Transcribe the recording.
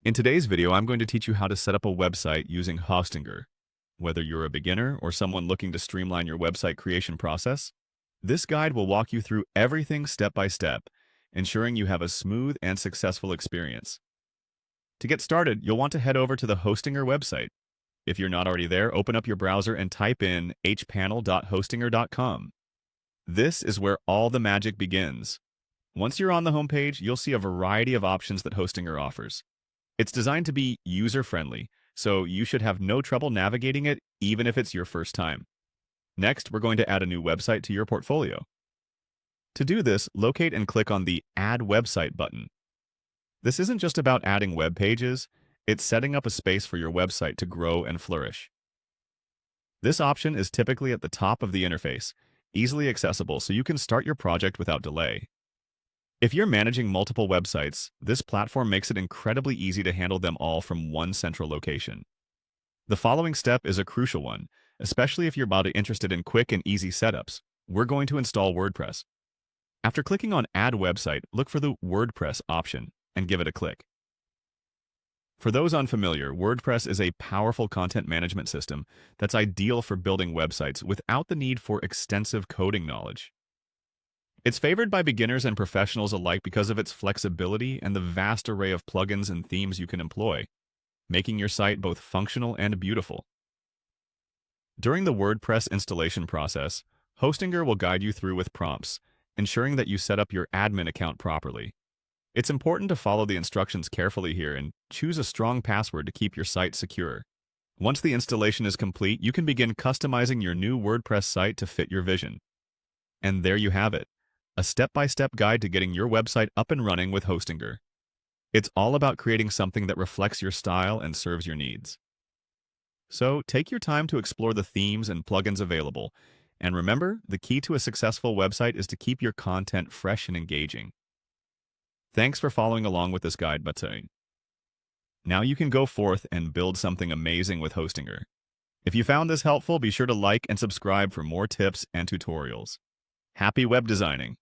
In today's video, I'm going to teach you how to set up a website using Hostinger. Whether you're a beginner or someone looking to streamline your website creation process, this guide will walk you through everything step by step, ensuring you have a smooth and successful experience. To get started, you'll want to head over to the Hostinger website. If you're not already there, open up your browser and type in hpanel.hostinger.com. This is where all the magic begins. Once you're on the homepage, you'll see a variety of options that Hostinger offers. It's designed to be user-friendly, so you should have no trouble navigating it, even if it's your first time. Next, we're going to add a new website to your portfolio. To do this, locate and click on the Add Website button. This isn't just about adding web pages, it's setting up a space for your website to grow and flourish. This option is typically at the top of the interface, easily accessible so you can start your project without delay. If you're managing multiple websites, this platform makes it incredibly easy to handle them all from one central location. The following step is a crucial one, especially if you're interested in quick and easy setups. We're going to install WordPress. After clicking on Add Website, look for the WordPress option and give it a click. For those unfamiliar, WordPress is a powerful content management system that's ideal for building websites without the need for extensive coding knowledge. It's favored by beginners and professionals alike because of its flexibility and the vast array of plugins and themes you can employ, making your site both functional and beautiful. During the WordPress installation process, Hostinger will guide you through with prompts, ensuring that you set up your admin account properly. It's important to follow the instructions carefully here and choose a strong password to keep your site secure. Once the installation is complete, you can begin customizing your new WordPress site to fit your vision. And there you have it. A step-by-step guide to getting your website up and running with Hostinger. It's all about creating something that reflects your style and serves your needs. So take your time to explore the themes and plugins available. And remember, the key to a successful website is to keep your content fresh and engaging. Thanks for following along with this guide, Batun. Now you can go forth and build something amazing with Hostinger. If you found this helpful, be sure to like and subscribe for more tips and tutorials. Happy web designing!